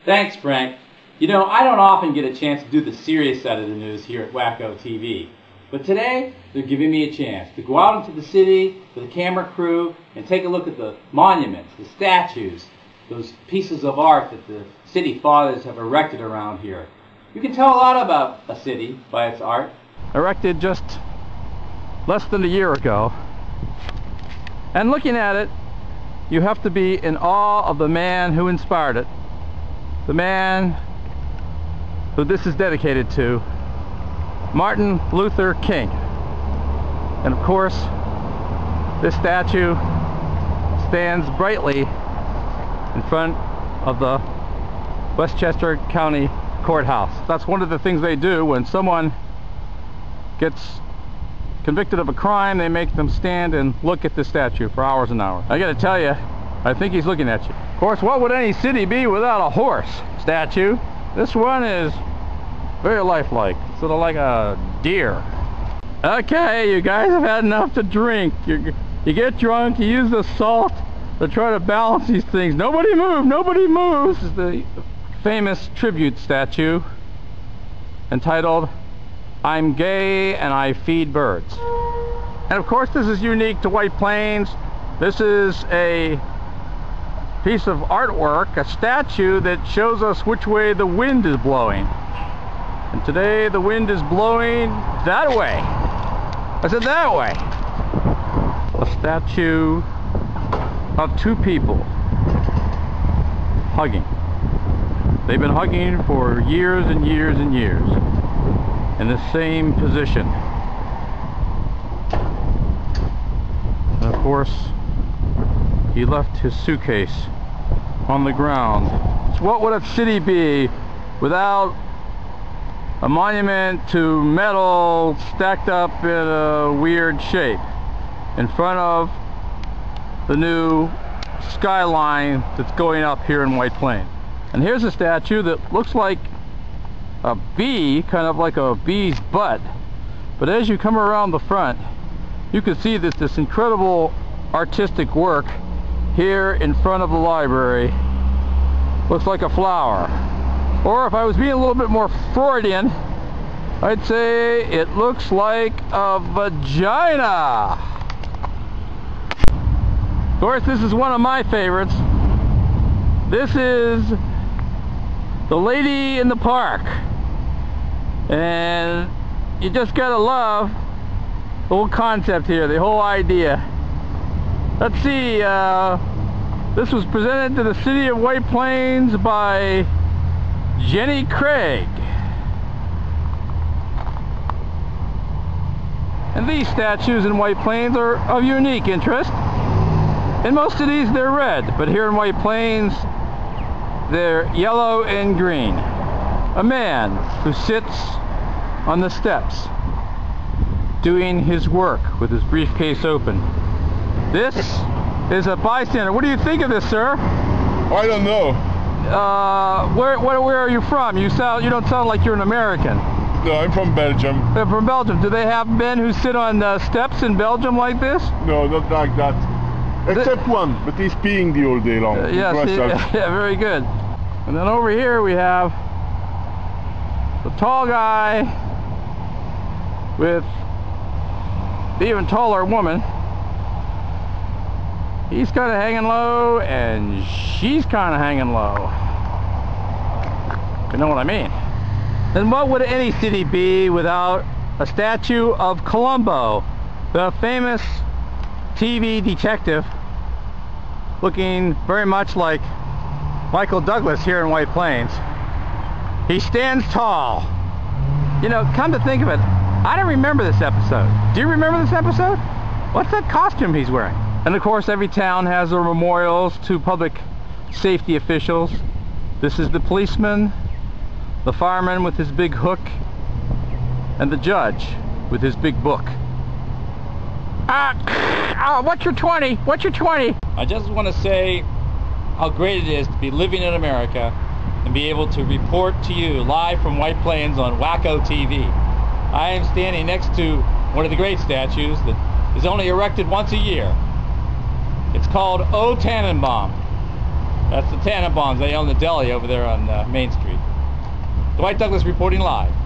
Thanks, Frank. You know, I don't often get a chance to do the serious side of the news here at WHACKO-TV. But today, they're giving me a chance to go out into the city with a camera crew and take a look at the monuments, the statues, those pieces of art that the city fathers have erected around here. You can tell a lot about a city by its art. Erected just less than a year ago. And looking at it, you have to be in awe of the man who inspired it. The man who this is dedicated to, Martin Luther King. And of course, this statue stands brightly in front of the Westchester County Courthouse. That's one of the things they do when someone gets convicted of a crime. They make them stand and look at the statue for hours and hours. I gotta tell you, I think he's looking at you. Of course, what would any city be without a horse statue? This one is very lifelike, sort of like a deer. Okay, you guys have had enough to drink. You get drunk, you use the salt to try to balance these things. Nobody move, nobody moves. This is the famous tribute statue entitled, "I'm gay and I feed birds." And of course, this is unique to White Plains. This is a piece of artwork, a statue that shows us which way the wind is blowing. And today the wind is blowing that way. I said that way. A statue of two people hugging. They've been hugging for years and years and years in the same position. And of course, he left his suitcase on the ground. So what would a city be without a monument to metal stacked up in a weird shape in front of the new skyline that's going up here in White Plains? And here's a statue that looks like a bee, kind of like a bee's butt. But as you come around the front, you can see this incredible artistic work here in front of the library. Looks like a flower. Or if I was being a little bit more Freudian, I'd say it looks like a vagina. Of course, this is one of my favorites. This is the lady in the park. And you just gotta love the whole concept here, the whole idea. Let's see, this was presented to the city of White Plains by Jenny Craig. And these statues in White Plains are of unique interest. In most cities they're red, but here in White Plains they're yellow and green. A man who sits on the steps doing his work with his briefcase open. This is a bystander. What do you think of this, sir? I don't know. Where are you from? You don't sound like you're an American. No, I'm from Belgium. They're from Belgium. Do they have men who sit on steps in Belgium like this? No, not like that. Except one, but he's peeing the whole day long. Yes, yeah, very good. And then over here we have the tall guy with the even taller woman. He's kind of hanging low and she's kind of hanging low. You know what I mean? Then what would any city be without a statue of Columbo, the famous TV detective, looking very much like Michael Douglas here in White Plains. He stands tall. You know, come to think of it, I don't remember this episode. Do you remember this episode? What's that costume he's wearing? And of course, every town has their memorials to public safety officials. This is the policeman, the fireman with his big hook, and the judge with his big book. What's your 20? What's your 20? I just want to say how great it is to be living in America and be able to report to you live from White Plains on WHACKO-TV. I am standing next to one of the great statues that is only erected once a year. It's called O Tannenbaum. That's the Tannenbaums. They own the deli over there on Main Street. Dwight Douglas reporting live.